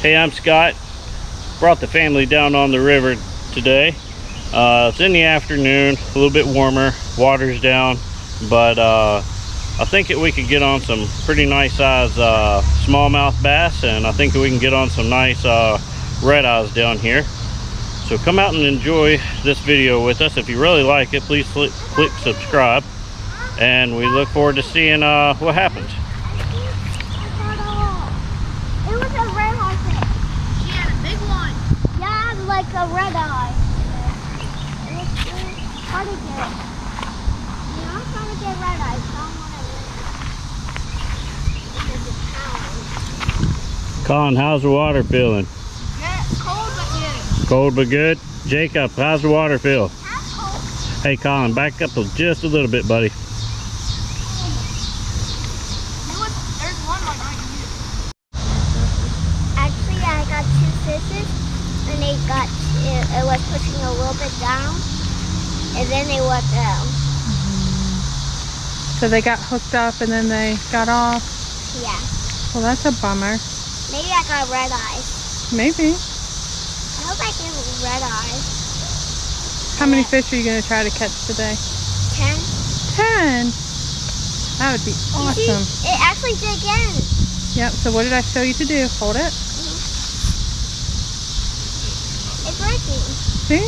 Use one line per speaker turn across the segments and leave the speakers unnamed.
Hey, I'm Scott. Brought the family down on the river today. It's in the afternoon, a little bit warmer, water's down, but I think that we could get on some pretty nice size smallmouth bass, and I think that we can get on some nice red eyes down here. So come out and enjoy this video with us. If you really like it, please click subscribe, and we look forward to seeing what happens.
Like a red eye. It's hard to get. You know, I'm trying to get red eyes. So I want to.
Colin, how's the water feeling?
Yeah, cold but good.
Cold but good. Jacob, how's the water feel?
Cold.
Hey Colin, back up just a little bit, buddy.
There's one like right here. Actually, I got two fishes. And it was pushing a little bit down, and then they went down.
So they got hooked up and then they got off?
Yeah.
Well, that's a bummer.
Maybe I got red eyes.
Maybe.
I hope I get red eyes.
How many fish are you going to try to catch today?
10.
10? That would be awesome.
See, it actually did again.
Yep, so what did I show you to do? Hold it.
It's working.
See?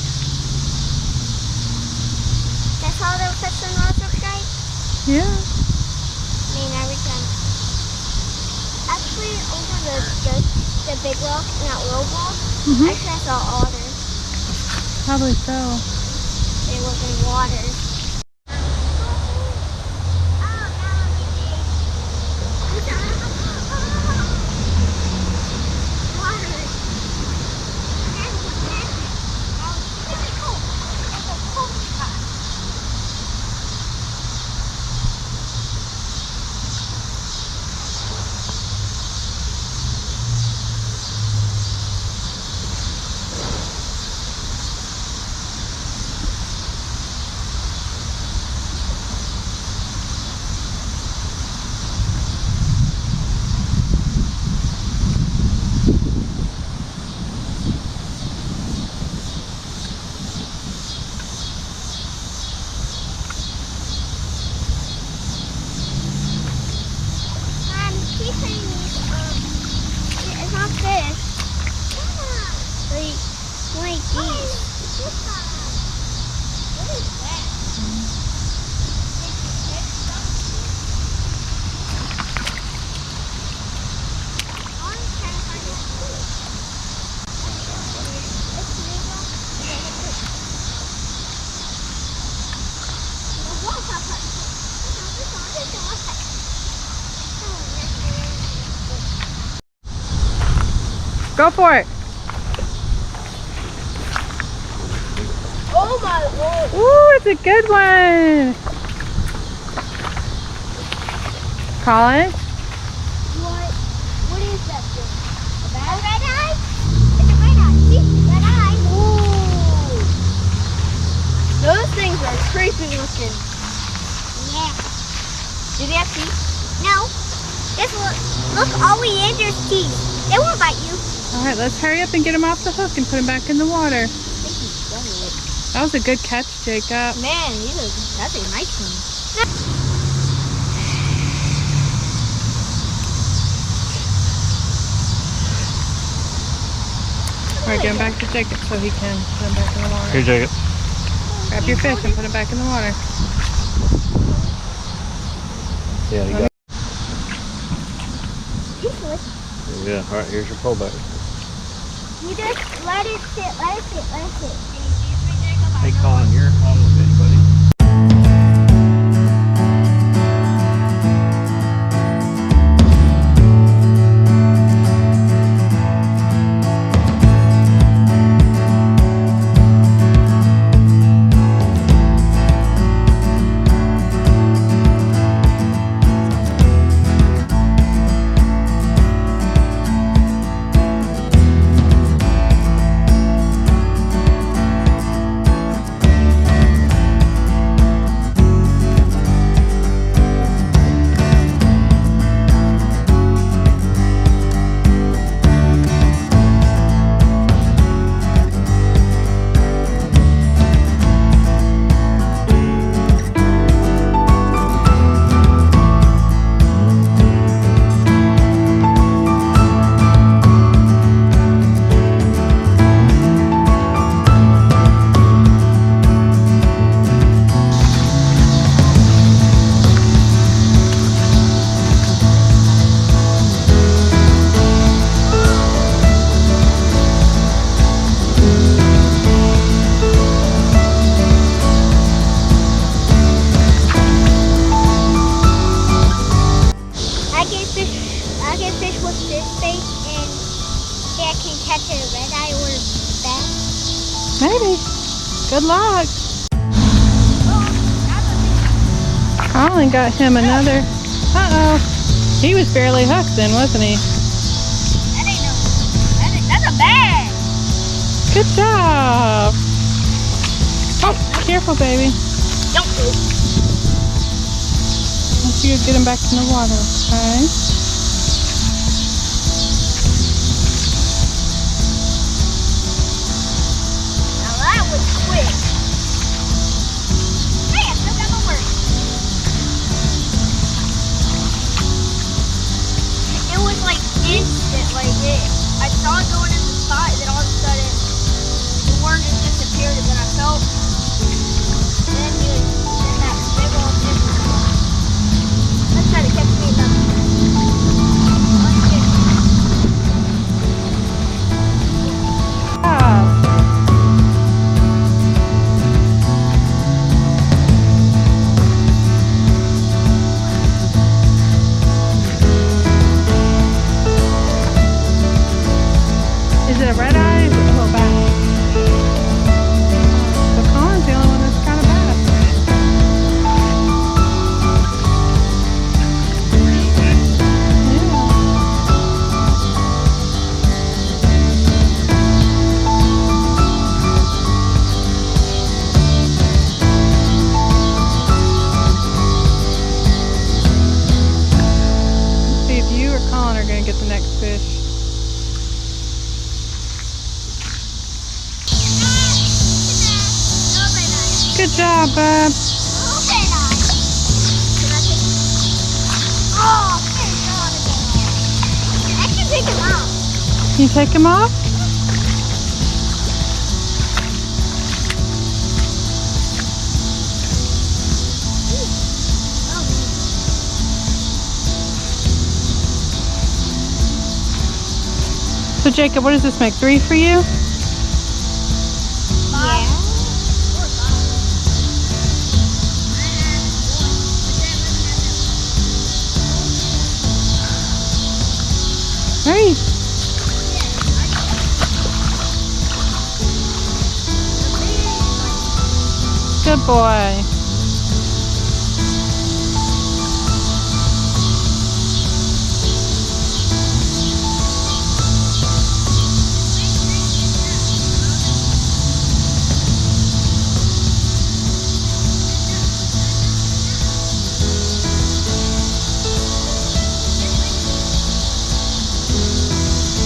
That's how they'll catch the nostril strike?
Yeah.
I mean, every time. Actually, over the big rock and that little ball, actually I saw otters.
Probably so.
They live in water. It's not fish. Like these. What is that?
Go for it.
Oh my lord.
Ooh, it's a good one. Colin?
What is that thing? A red eye? It's a red eye. See? Red eye. Ooh.
Those things are creepy looking.
Yeah.
Do they have teeth?
No. Just look all the way in their teeth. They won't bite you.
All right, let's hurry up and get him off the hook and put him back in the water.
I think he's done it.
That was a good catch, Jacob.
Man, that's a nice one.
All right, get him back to Jacob so he can put him back in the water.
Here, Jacob.
Grab your fish and put him back in the water.
Yeah, you got it.
Usually.
Yeah, all right, here's your pole back.
You just let it sit, let it sit, let it sit.
Hey Colin, you're on with it, buddy.
catch a red eye or a bass?
Maybe. Good luck.
Oh,
Colin got him another. Uh-oh. He was barely hooked then, wasn't he?
that ain't no. That's a bag.
Good job. Oh, careful, baby.
Don't move.
Once you get him back in the water, okay?
Now that was quick. Hey, I still got my work. It was like instant, like it. I saw it going in the spot, and then all of a sudden, the worm just disappeared, and then I felt. Then that big old fish. Let's try to catch me another. Let's get it.
Ah. Is it a red eye? Is it a little bass? So Colin's the only one that's got a bass. Yeah. Let's see if you or Colin are going to get the next fish. Good job, bub.
Oh, thank God again. I can take him out.
Can you take him off? So Jacob, what does this make? 3 for you? Hey. Good boy.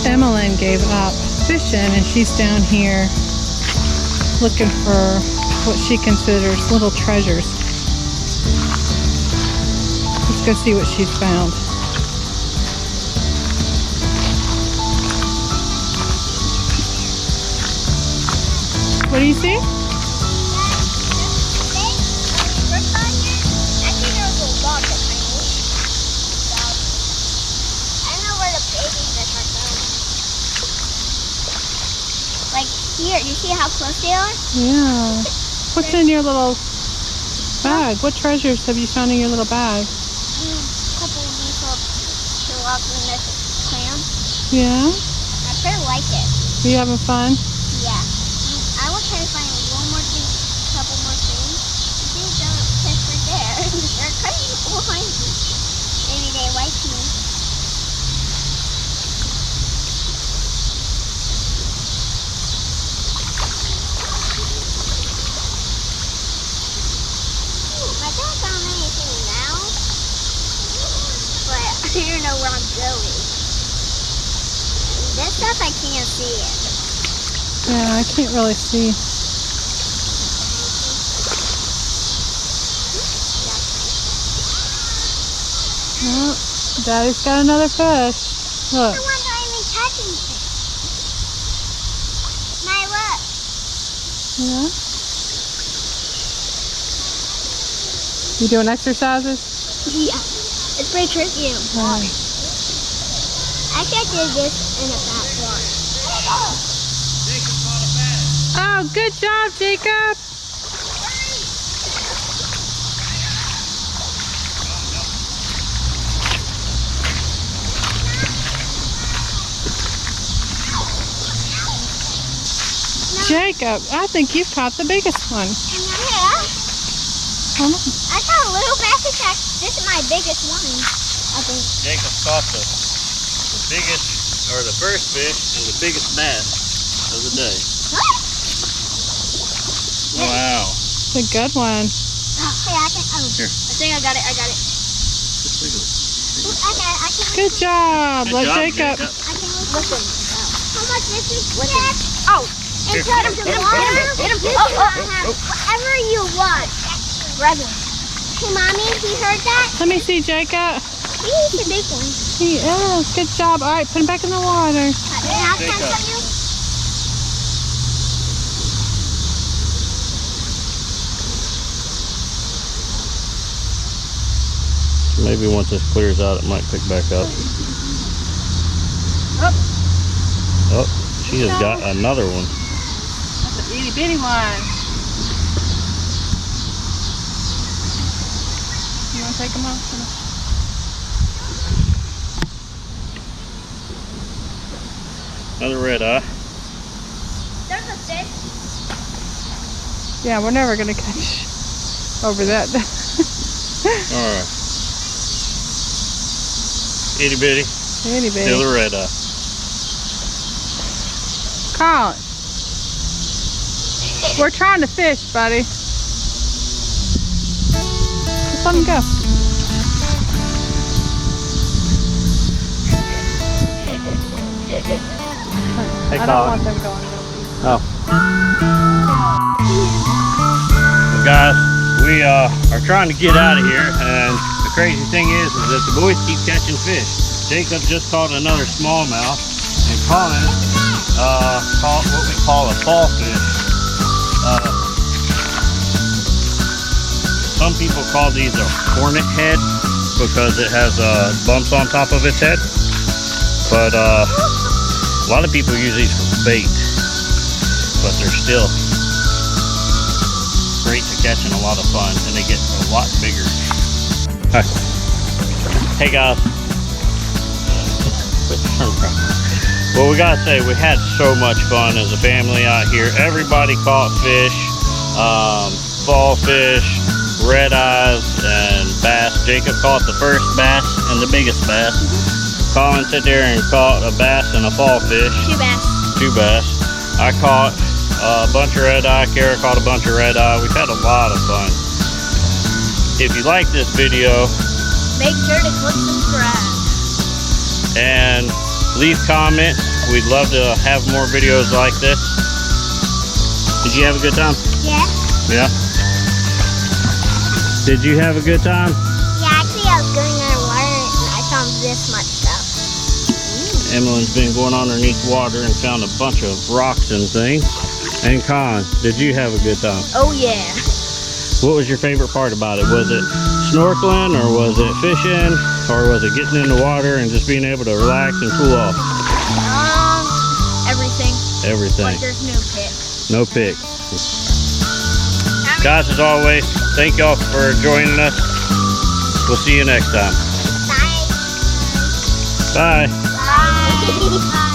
Emmeline gave up fishing and she's down here looking for what she considers little treasures. Let's go see what she's found. What do you see?
Here, do you see how close they are?
Yeah. What's in your little bag? What treasures have you found in your little bag?
A couple of these little tilapia and clam.
Yeah?
I pretty like it.
Are you having fun?
Yeah. I will try to find one more thing, a couple more things. See, don't fish right there. They're crazy behind me. Maybe they like me. I don't found anything now, but I don't know where I'm going. This stuff I can't see it.
Yeah, I can't really see. Oh, Daddy's got another fish. Look.
The ones I'm even catching fish. My look.
Yeah. You doing exercises?
Yeah. It's pretty tricky in water. Actually, I did this in a fat water.
Oh, good job, Jacob. Jacob, I think you've caught the biggest one.
Yeah.
Come on.
I caught a little bass attack. This is my biggest one, I think.
Jacob caught the biggest, or the first fish, and the biggest bass of the day. Wow.
It's a good one.
Hey, I can. Oh,
Here.
I think I got it. I got it. I got it. I can.
Good job.
Good
Let
job,
Jacob.
I can listen. How much this is? Oh,
Here.
instead of the water, whatever you want. Brother. Hey, mommy, you heard that?
Let me see Jacob.
He's a big one.
He is. Good job. All right, put him back in the water.
Now can I tell you?
Maybe once this clears out, it might pick back up. Oh, she has got another one.
That's an itty bitty one. You want to take him off?
Another red eye.
There's a fish.
Yeah, we're never going to catch over that.
All right. Itty bitty.
Itty bitty.
Still a red eye.
Colin. We're trying to fish, buddy. Just let him go.
Hey,
I don't
Colin.
want them going.
Oh. Well, guys, we are trying to get out of here, and the crazy thing is that the boys keep catching fish. Jacob just caught another smallmouth, and Colin caught what we call a fall fish. Some people call these a hornet head because it has bumps on top of its head, but a lot of people use these for bait, but they're still great to catch and a lot of fun, and they get a lot bigger. Hi. Hey guys. Well, we gotta say, we had so much fun as a family out here. Everybody caught fish, fall fish, red eyes, and bass. Jacob caught the first bass and the biggest bass. Colin sat there and caught a bass and a fall fish. Two bass. I caught a bunch of red eye. Kara caught a bunch of red eye. We've had a lot of fun. If you like this video,
Make sure to click subscribe.
and leave comments. We'd love to have more videos like this. Did you have a good time?
Yeah.
Yeah. Did you have a good time?
Yeah, actually I was going underwater and I found this much stuff.
Emily's been going underneath water and found a bunch of rocks and things. And Con, did you have a good time?
Oh yeah.
What was your favorite part about it? Was it snorkeling, or was it fishing, or was it getting in the water and just being able to relax and cool off?
Everything.
Everything.
But there's no pick.
No pick. Guys, as always, thank y'all for joining us. We'll see you next time.
Bye.
Bye.
Bye. Bye.